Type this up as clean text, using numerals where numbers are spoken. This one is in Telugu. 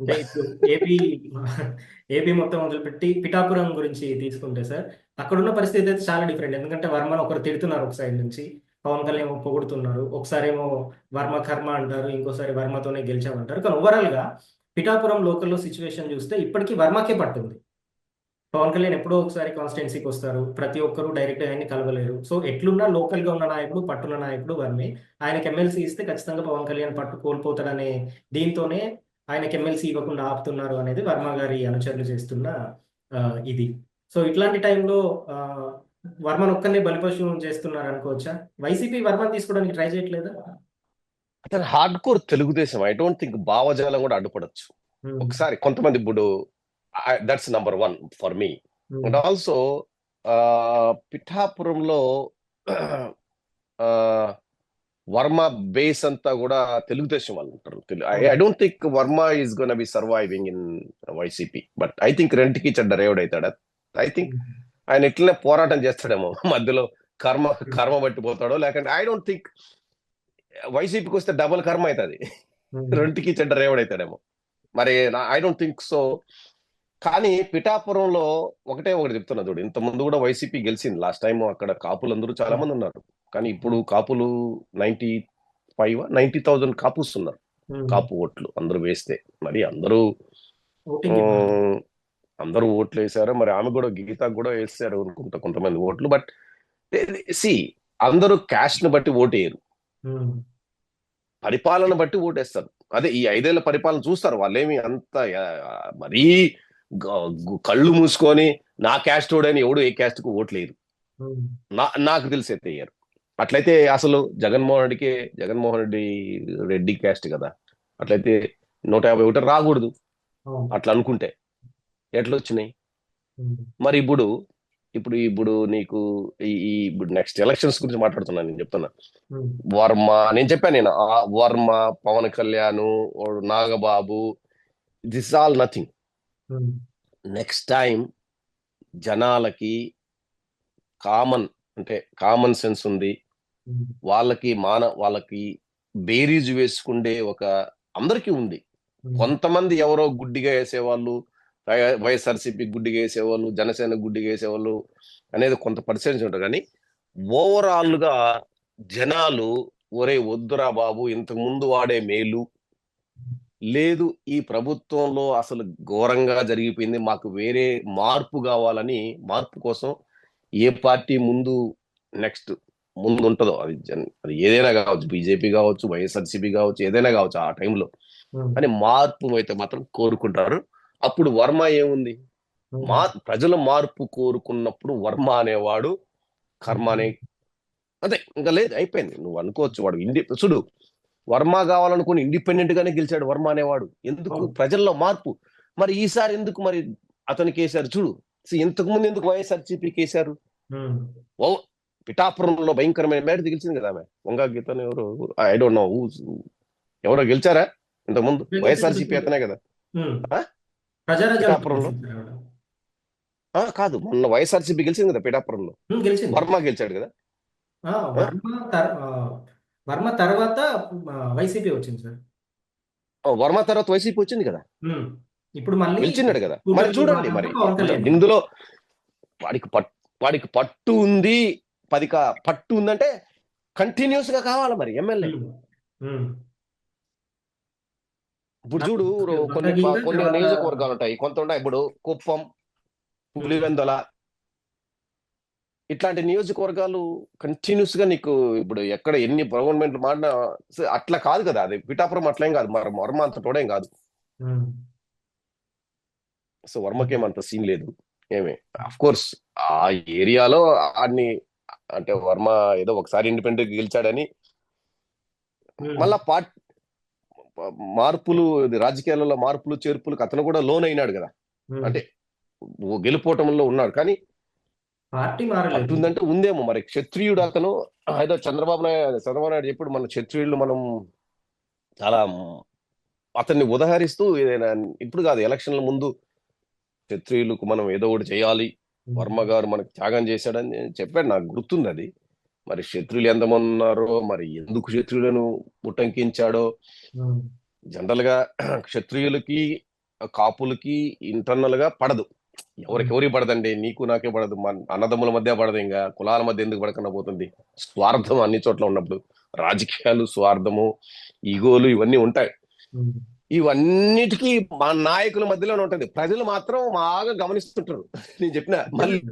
అంటే ఇప్పుడు ఏపీ ఏపీ మొత్తం వదిలిపెట్టి పిఠాపురం గురించి తీసుకుంటే సార్, అక్కడున్న పరిస్థితి అయితే చాలా డిఫరెంట్. ఎందుకంటే వర్మను ఒకరు తిడుతున్నారు ఒక సైడ్ నుంచి, పవన్ కళ్యాణ్ ఏమో పొగుడుతున్నారు. ఒకసారేమో వర్మ కర్మ అంటారు, ఇంకోసారి వర్మతోనే గెలిచామంటారు. కానీ ఓవరాల్ గా పిఠాపురం లోకల్లో సిచ్యువేషన్ చూస్తే ఇప్పటికీ వర్మకే పట్టుంది. పవన్ కళ్యాణ్ ఎప్పుడో ఒకసారి కాన్స్టిట్యున్సీకి వస్తారు. ప్రతి ఒక్కరు డైరెక్ట్ ఆయన్ని కలవలేరు. సో ఎట్లున్నా లోకల్ గా ఉన్న నాయకుడు, పట్టున్న నాయకుడు వర్మే. ఆయనకి ఎమ్మెల్సీ ఇస్తే ఖచ్చితంగా పవన్ కళ్యాణ్ పట్టు కోల్పోతాడనే దీంతోనే ఆయనకి ఎమ్మెల్సీ ఇవ్వకుండా ఆపుతున్నారు అనేది వర్మ గారి అనుచరులు చేస్తున్న ఆ, ఇది. సో ఇట్లాంటి టైంలో ఆ, వర్మను ఒక్కరిని బలిపశువు చేస్తున్నారు అనుకోవచ్చా? వైసీపీ వర్మను తీసుకోవడానికి ట్రై చేయట్లేదా? అతను hard core Telugu Desam. I don't think భావజాలం కూడా అడ్డుపడచ్చు. ఉమ్, ఒకసారి కొంతమంది ఇప్పుడు that's number one for me. Um, and also పిఠాపురంలో ఆ, వర్మ బేస్ అంతా కూడా తెలుగుదేశం వాళ్ళు ఉంటారు. ఐ అవును. Don't think Varma is gonna be surviving in YCP. But I think రెంట్కి చెడ్డ రేవుడు అవుతాడు. ఐ థింక్ ఉమ్, ఆయన ఇట్లనే పోరాటం చేస్తాడేమో మధ్యలో. కర్మ ఉమ్, కర్మ పట్టిపోతాడో, లేకంటే ఐ డోంట్ థింక్ వైసీపీకి వస్తే డబుల్ కర్మ అవుతుంది. ఉమ్, రెంట్కి చెడ్డ రేవుడు అవుతాడేమో మరి. I don't think so. కానీ పిఠాపురంలో ఒకటే ఒకటి చెప్తున్నా చూడు, ఇంత ముందు కూడా వైసీపీ గెలిచింది లాస్ట్ టైం. అక్కడ కాపులందరూ చాలా ఉమ్, మంది ఉన్నారు. కానీ ఇప్పుడు కాపులు 90,000 కాపుస్ ఉన్నారు. ఉమ్. కాపు ఓట్లు అందరూ వేస్తే మరి అందరూ ఓటింగ్ ఇవ్వాలి. ఉమ్, అందరూ ఓట్లు వేశారు. మరి ఆమె కూడా, గీతాకు కూడా వేసారు అనుకుంటా కొంతమంది ఓట్లు. బట్ సి, అందరూ క్యాస్ట్ ని బట్టి ఓటేయరు, ఉమ్, పరిపాలన బట్టి ఓటేస్తారు. అదే ఈ 5 ఏళ్ల పరిపాలన చూస్తారు. వాళ్ళేమి అంత మరీ కళ్ళు మూసుకొని నా క్యాస్ట్ ఓడని ఎవడు ఏ క్యాస్ట్ కు ఓట్లేరు. ఉమ్, నాకు తెలిసి అయితే అయ్యారు. అట్లయితే అసలు జగన్మోహన్ రెడ్డి రెడ్డి క్యాస్ట్ కదా. అట్లయితే 151 రాకూడదు. అవును. అట్లా అనుకుంటే ఎట్లా వచ్చినాయి ఉమ్, మరి? ఇప్పుడు నీకు ఇప్పుడు నెక్స్ట్ ఎలక్షన్స్ గురించి మాట్లాడుతున్నాను, నేను చెప్తున్నా. ఉమ్, వర్మ, నేను చెప్పాను, వర్మ, పవన్ కళ్యాణ్, వాడు Nagababu, this all nothing. Um, next time జనాలకి కామన్, అంటే కామన్ సెన్స్ ఉంది. ఉమ్, వాళ్ళకి బేరీజు వేసుకుండే ఒక అందరికీ ఉంది. ఉమ్, కొంతమంది ఎవరో గుడ్డిగా వేసేవాళ్ళు, వైఎస్ఆర్సీపీ గుడ్డిగా వేసేవాళ్ళు, జనసేన గుడ్డిగా వేసేవాళ్ళు అనేది కొంత పర్సెంటేజ్ ఉంటారు. కానీ ఓవరాల్ గా జనాలు, ఒరే వద్దురా బాబు, ఇంతకు ముందు వాడే మేలు లేదు, ఈ ప్రభుత్వంలో అసలు ఘోరంగా జరిగిపోయింది, మాకు వేరే మార్పు కావాలని, మార్పు కోసం ఏ పార్టీ నెక్స్ట్ ముందు ఉంటుందో, అది ఏదైనా కావచ్చు, బీజేపీ కావచ్చు, వైఎస్ఆర్సీపీ కావచ్చు, ఏదైనా కావచ్చు ఆ టైంలో. ఉమ్, కానీ మార్పు అయితే మాత్రం కోరుకుంటారు. అప్పుడు వర్మ ఏముంది, ఉమ్, ప్రజల మార్పు కోరుకున్నప్పుడు వర్మ అనేవాడు కర్మ అనే, అదే ఇంకా లేదు, అయిపోయింది. నువ్వు అనుకోవచ్చు వాడు చూడు, వర్మ కావాలనుకుని ఇండిపెండెంట్ గానే గెలిచాడు వర్మ అనేవాడు. ఎందుకు? అవును. ప్రజల్లో మార్పు. మరి ఈసారి ఎందుకు మరి అతనికి వేశారు చూడు. ఇంతకు ముందు ఎందుకు వైఎస్ఆర్సీపీకి వేశారు? ఉమ్. ఓ, పిఠాపురంలో భయంకరమైన మేడ గెలిచింది కదా ఆమె, వంగా గీతను ఎవరు, ఐ డోంట్ నో, ఎవరో గెలిచారా ఇంతకు ముందు? వైఎస్ఆర్సీపీ అతనే కదా. ఉమ్. ఆ? ప్రజారాజ్యం పిఠాపురంలో గెలిచింది ఆవిడ. కాదు, మొన్న వైఎస్ఆర్సీపీ గెలిచింది కదా పిఠాపురంలో. గెలిచింది. వర్మ గెలిచాడు కదా. ఆ, ఆ? వర్మ తర్వాత వైసీపీ వచ్చింది సార్. వర్మ తర్వాత వైసీపీ వచ్చింది కదా, ఉమ్. ఇప్పుడు మళ్ళీ గెలిచినాడు కదా. మరి కూటమి చూడండి భాగంగా మరి పవన్ కళ్యాణ్. ఇందులో వాడికి వాడికి పట్టు ఉంది. పట్టు ఉందంటే కంటిన్యూస్ గా కావాలి మరి ఎమ్మెల్యే. ఉమ్. ఉమ్. ఇప్పుడు నాకు చూడు, కొన్ని వంగగీత కొన్ని తర్వాత. నియోజకవర్గాలు ఉంటాయి, కొంత ఉంటాయి. ఇప్పుడు కుప్పం, ఉమ్. పులివెందల, ఇట్లాంటి నియోజకవర్గాలు కంటిన్యూస్ గా నీకు ఇప్పుడు ఎక్కడ ఎన్ని గవర్నమెంట్లు మాడినా అట్లా కాదు కదా. అది పిఠాపురం అట్లేం కాదు, మరి వర్మ అంత తోడేం కాదు. ఉమ్. సో వర్మకేం అంత సీన్ లేదు. ఏమి, అఫ్ కోర్స్ ఆ ఏరియాలో అన్ని, అంటే వర్మ ఏదో ఒకసారి ఇండిపెండెంట్ గెలిచాడని ఉమ్. మళ్ళా మార్పులు, రాజకీయాలలో మార్పులు చేర్పులకు అతను కూడా లోన్ అయినాడు కదా. ఉమ్. అంటే గెలుపోవటంలో ఉన్నాడు. కానీ పార్టీ మారలేదు. పట్టుందంటే ఉందేమో మరి. క్షత్రియుడు అతను, ఏదో చంద్రబాబు నాయుడు చెప్పాడు, మన క్షత్రియులు మనం చాలా అతన్ని ఉదహరిస్తూ ఏదైనా, ఇప్పుడు కాదు ఎలక్షన్ల ముందు, క్షత్రియులకు మనం ఏదో ఒకటి చేయాలి, ఉమ్. వర్మ గారు మనకు త్యాగం చేశాడని చెప్పాడు, నాకు గుర్తుంది అది. మరి క్షత్రియులు ఎంతమంది ఉన్నారో, మరి ఎందుకు క్షత్రియులను ఉటంకించాడో. ఉమ్. జనరల్ గా క్షత్రియులకి కాపులకి ఇంటర్నల్ గా పడదు. ఎవరికి పడదండి, నీకు నాకే పడదు, మన అన్నదమ్ముల మధ్య పడదు, ఇంకా కులాల మధ్య ఎందుకు పడకుండా పోతుంది? స్వార్థం అన్ని చోట్ల ఉన్నప్పుడు రాజకీయాలు, స్వార్థము, ఈగోలు ఇవన్నీ ఉంటాయి. ఉమ్. ఇవన్నిటికీ మా నాయకుల మధ్యలోనే ఉంటది. ప్రజలు మాత్రం బాగా గమనిస్తుంటారు. నేను చెప్పిన మళ్ళీ